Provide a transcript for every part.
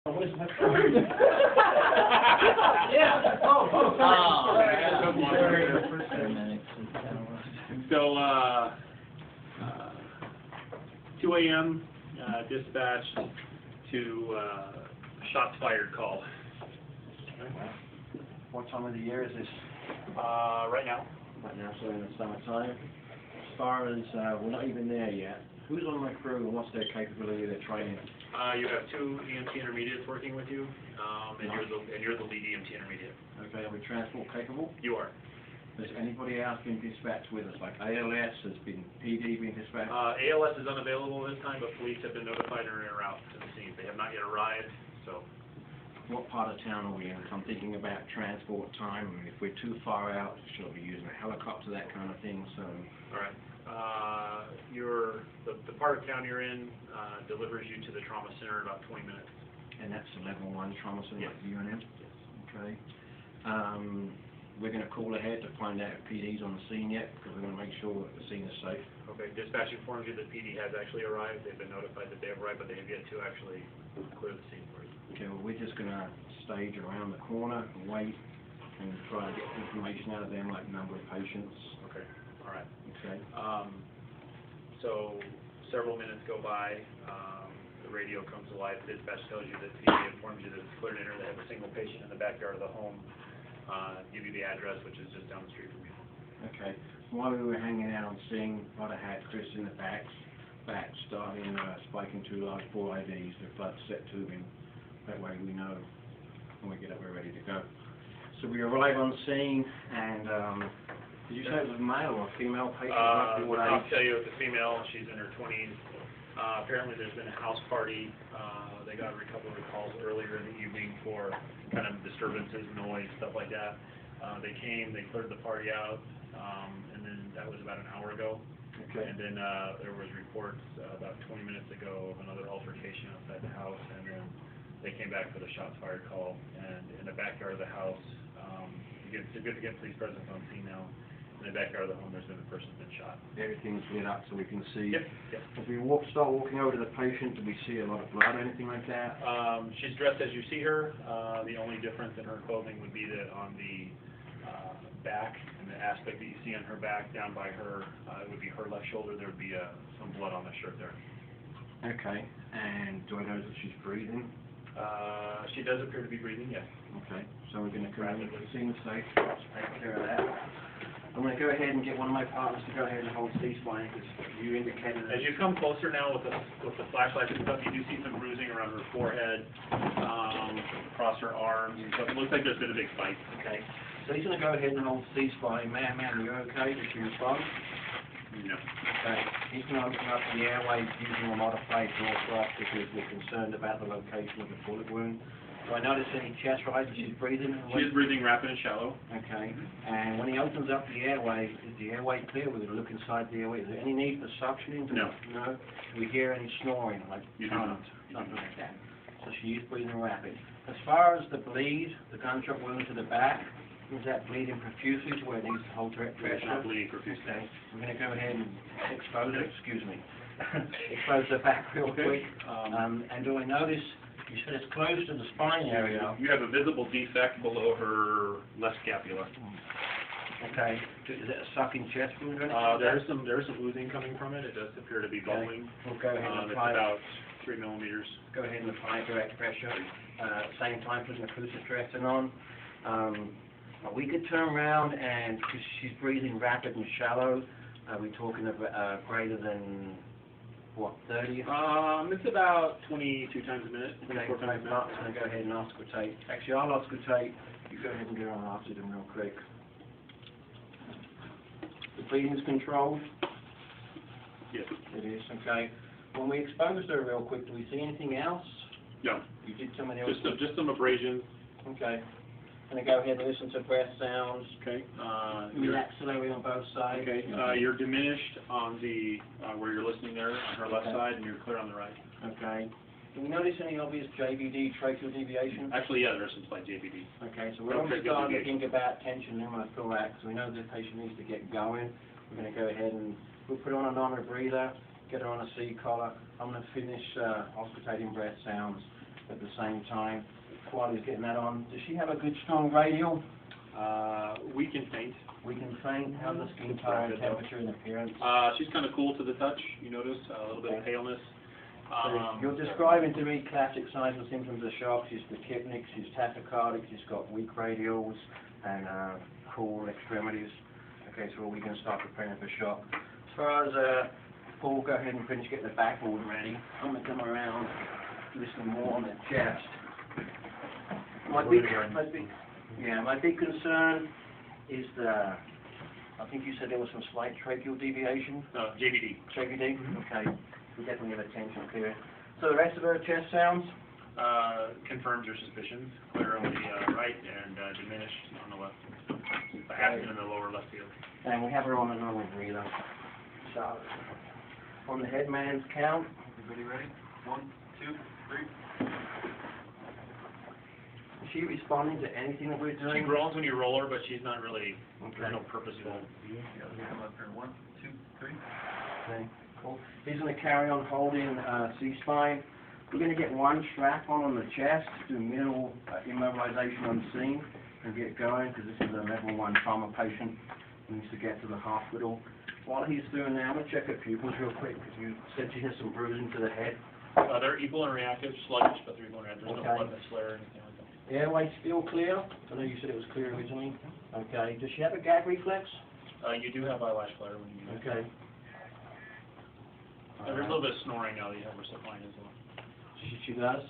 Where's my phone? Yeah. So, 2 a.m. Dispatch to shots fired call. What time of the year is this? Right now. Right now, so in the summertime. As far as, we're not even there yet. Who's on my crew and what's their capability, their training? You have 2 EMT intermediates working with you, and you're the lead EMT intermediate. Okay, are we transport capable? You are. Has anybody else been dispatched with us, like ALS, has been PD been dispatched? ALS is unavailable this time, but police have been notified and are en route to the scene. They have not yet arrived, so. What part of town are we in? I'm thinking about transport time, and if we're too far out, should we be using a helicopter, that kind of thing, so. All right. The part of town you're in delivers you to the trauma center in about 20 minutes. And that's a level 1 trauma center, Yes. like UNM? Yes. Okay. We're going to call ahead to find out if PD's on the scene yet, because we want to make sure that the scene is safe. Okay. Dispatch informs you that PD has actually arrived. They've been notified that they have arrived, but they have yet to actually clear the scene for you. Okay, well, we're just going to stage around the corner and wait and try to get information out of them, like number of patients. Okay. All right. Okay. So several minutes go by. The radio comes alive. Dispatch tells you that PD informs you that it's clear to enter. They have a single patient in the backyard of the home. Give you the address, which is just down the street from you. Okay. While we were hanging out on scene, I'd have had Chris in the back starting spiking 2 large bore IVs with blood set tubing. That way we know when we get up, we're ready to go. So we arrive on scene, and did you say it was a male or a female patient? I'll tell you, it's a female. She's in her 20s. Apparently there's been a house party. They got a couple of calls earlier in the evening for kind of disturbances, noise, stuff like that. They came, they cleared the party out, and then that was about an hour ago. Okay. And then there was reports about 20 minutes ago of another altercation outside the house, and then they came back for the shots fired call. And in the backyard of the house, you get significant police presence on scene now. In the backyard of the home, there's been a person who's been shot. Everything's lit up so we can see. Yep. Yep. As we start walking over to the patient, do we see a lot of blood or anything like that? She's dressed as you see her. The only difference in her clothing would be that on the back, and the aspect that you see on her back down by her, it would be her left shoulder. There would be some blood on the shirt there. Okay. And do I know that she's breathing? She does appear to be breathing, yes. Okay. So we're going to come in, scene safe, take care of that. I'm going to go ahead and get one of my partners to go ahead and hold C-spine, because you indicated that. As you come closer now with the flashlight and stuff, you do see some bruising around her forehead, across her arms and stuff. It looks like there's been a big fight. Okay. So he's going to go ahead and hold C-spine. Ma'am, are you okay? Did you respond? No. Okay. He's going to open up the airways using a modified jaw thrust because we're concerned about the location of the bullet wound. Do I notice any chest rise as she's breathing? She is breathing rapid and shallow. Okay. And when he opens up the airway, is the airway clear? We're going to look inside the airway. Is there any need for suctioning? No. No? Do we hear any snoring, like You do not. something like that? So she is breathing rapid. As far as the bleed, the gunshot wound to the back, is that bleeding profusely to where it needs to hold direct It's pressure? not bleeding profusely. Okay. We're going to go ahead and expose it. Excuse me. Expose the back real quick. And do I notice? You said it's close to the spine area. You have a visible defect below her left scapula. Okay. Is it a sucking chest wound or anything? There is some oozing coming from it. It does appear to be bubbling. We'll go ahead and It's apply. about 3 millimeters. Go ahead and apply direct pressure. Same time putting the flucistracin on. We could turn around and, because she's breathing rapid and shallow, are we talking about greater than, what, 30? It's about 22 times a minute. 24 times a minute. I'm going to go ahead and auscultate. Actually, I'll auscultate. You go ahead and get on oxygen real quick. The breathing's controlled? Yes. It is, okay. When we exposed her real quick, do we see anything else? No. You did somebody else? Just some abrasions. Okay. I'm going to go ahead and listen to breath sounds. Okay. Maxillary on both sides. Okay. You're diminished on the where you're listening there on her left side, and you're clear on the right. Okay. Do we notice any obvious JVD, tracheal deviation? Actually, yeah, there's some slight JVD. Okay, so we're almost starting to think about tension pneumothorax. We know the patient needs to get going. We're going to go ahead and we'll put on a non-rebreather, get her on a C-collar. I'm going to finish auscultating breath sounds. at the same time. While he's getting that on, does she have a good strong radial? We can faint. We can faint. How's the skin tone, temperature, and appearance? She's kind of cool to the touch, you notice, a little bit of paleness. So you're describing to me classic signs and symptoms of shock. She's tachypnic, she's tachycardic, she's got weak radials and cool extremities. Okay, so we're going to start preparing for shock. As far as Paul, go ahead and finish getting the backboard ready. I'm going to come around, listen more on the chest. My big concern is I think you said there was some slight tracheal deviation. JVD. JVD? Okay. We definitely have attention clear. So the rest of her chest sounds? Confirms your suspicions. Clear on the right and diminished on the left. The absent in the lower left field. And we have her on a normal breather. So, on the headman's count. Everybody ready? 1, 2, 3. Is she responding to anything that we're doing? She groans when you roll her, but she's not really, Okay. there's no purposeful. Come up here, 1, 2, 3. Okay, cool. He's going to carry on holding C-spine. We're going to get one strap on the chest, do minimal immobilization on scene, and get going, because this is a level 1 trauma patient who needs to get to the hospital. While he's doing that, I'm going to check her pupils real quick, because you said she has some bruising to the head. They're equal and reactive, sluggish, but they're equal and reactive. There's Okay. no blood flare or anything like that. Airway still clear? I know you said it was clear originally. Okay. Does she have a gag reflex? You do have eyelash flare when you do that. Okay. There's a little bit of snoring now that you have her supplying as well. She does,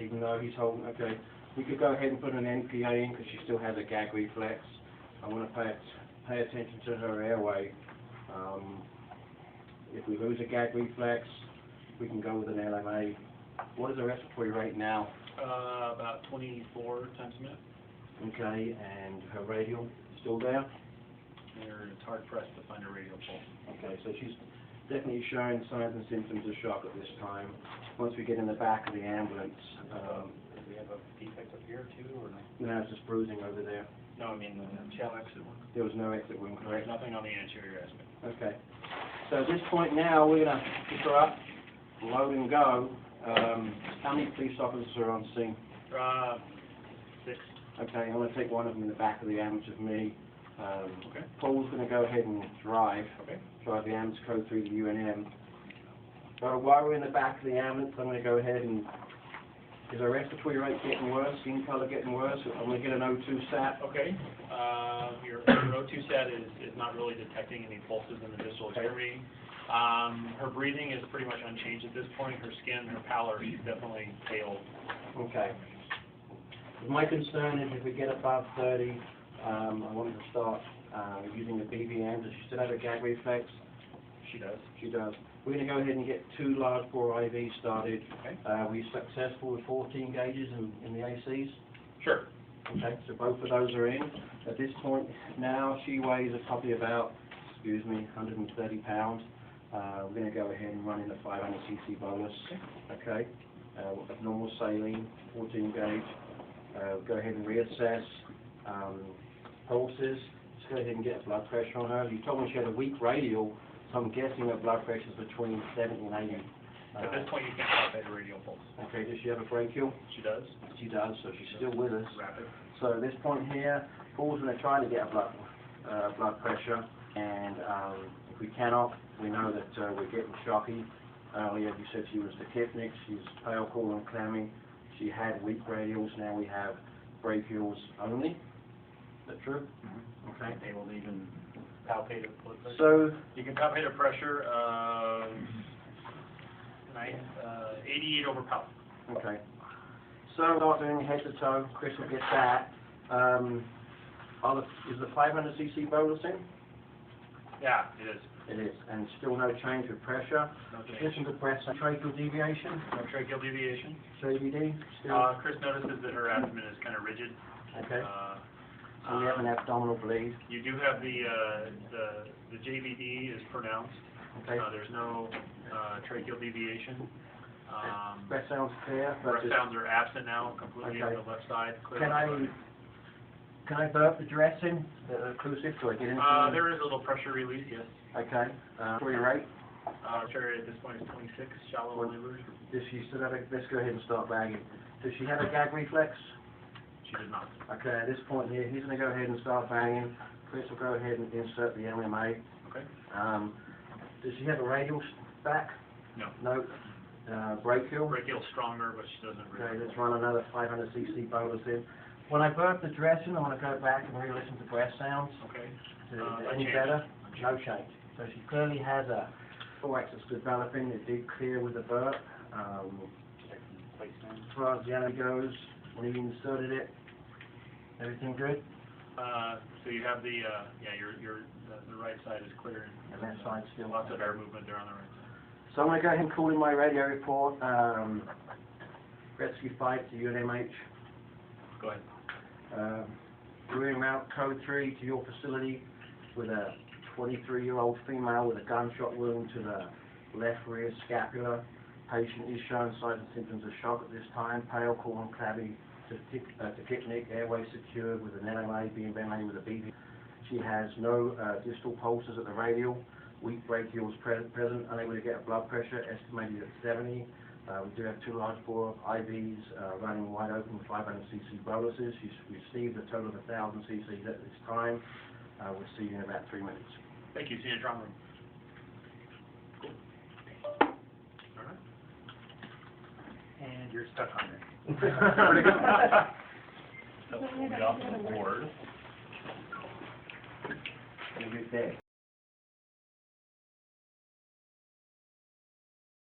even though he's holding. Okay. We could go ahead and put an NPA in because she still has a gag reflex. I want to pay attention to her airway. If we lose a gag reflex, we can go with an LMA. What is the respiratory rate now? About 24 times a minute. Okay, and her radial still there? It's hard pressed to find a radial pulse. Okay, so she's definitely showing signs and symptoms of shock at this time. Once we get in the back of the ambulance, Do we have a defect up here too, or no? no, it's just bruising over there. No, I mean the shell exit one. There was no exit wound, There's correct? nothing on the anterior aspect. Okay. So at this point now, we're going to pick her up, load and go. How many police officers are on scene? 6. Okay, I'm going to take one of them in the back of the ambulance with me. Okay. Paul's going to go ahead and drive Okay. the ambulance code through the UNM. So while we're in the back of the ambulance, I'm going to go ahead and, is our respiratory rate getting worse, skin color getting worse? I'm going to get an O2 sat. Okay. Your O2 sat is not really detecting any pulses in the distal Okay. extremity. Her breathing is pretty much unchanged at this point. Her skin, her pallor, she's definitely pale. Okay. My concern is if we get above 30, I wanted to start using the BVM. Does she still have a gag reflex? She does. She does. We're going to go ahead and get 2 large bore IVs started. Okay. We're successful with 14 gauges in the ACs. Sure. Okay, so both of those are in. At this point now, she weighs probably about, 130 pounds. We're going to go ahead and run in a 500 cc bolus. Okay. Normal saline, 14 gauge. Go ahead and reassess pulses. Just go ahead and get a blood pressure on her. You told me she had a weak radial, so I'm guessing her blood pressure is between 70 and 80. At this point, you can't palpate a radial pulse. Okay, does she have a brachial? She does. She does, so she's still with us. Rapid. So at this point here, Paul's going to try to get a blood pressure, and if we cannot, we know that we're getting shocky. Earlier you said she was tachypnic, she's pale, cool, and clammy. She had weak radials, now we have brachials only. Is that true? Mm-hmm. Okay. Able to even palpate a blood pressure? So, You can palpate a pressure of 88 over palp. okay. So start doing head to toe. Chris will get that. Is the 500 cc bolus in? Yeah, it is. It is, and still no change with pressure. No change. Listen to breath, tracheal deviation, No tracheal deviation. JVD, still. Chris notices that her abdomen is kind of rigid. Okay. So we have an abdominal bleed. You do have the JVD is pronounced. Okay. There's no tracheal deviation. Breath sounds clear. But Breath sounds are absent now completely on Okay. the left side. Clear Can on the right. can I burp the dressing, the occlusive, so I get into There is a little pressure release, yes. Okay. For your rate, Pressure at this point is 26, shallow What- livers. let's go ahead and start bagging. Does she have a gag reflex? She does not. Okay, at this point here, he's going to go ahead and start banging. Chris will go ahead and insert the LMA. Okay. Does she have a radial back? No. No. Brachial? Brachial's stronger, but she doesn't Okay, really. let's run another 500cc bolus in. When I burp the dressing, I want to go back and re-listen to breath sounds. Okay. Any change. better? No change. So she clearly has a thorax that's developing. It did clear with the burp. As far as the LMA goes, when he inserted it, everything good? So you have the, the right side is clear. And that side's still Lots of air movement there on the right side. So I'm going to go ahead and call in my radio report. Rescue 5 to UNMH. Go ahead. We're en route code 3 to your facility with a 23-year-old female with a gunshot wound to the left rear scapula. Patient is showing signs and symptoms of shock at this time. Pale, cool, and crabby to tachypnic, airway secured with an LMA being ventilated with a BV. She has no distal pulses at the radial. Weak brachial is present, unable to get a blood pressure, estimated at 70. We do have 2 large bore IVs running wide open with 500cc boluses. She's received a total of 1,000 cc's at this time. We'll see you in about 3 minutes. Thank you. See you in the drum room. Cool. All right. And you're stuck on there. So we'll get off the board. Have a good day.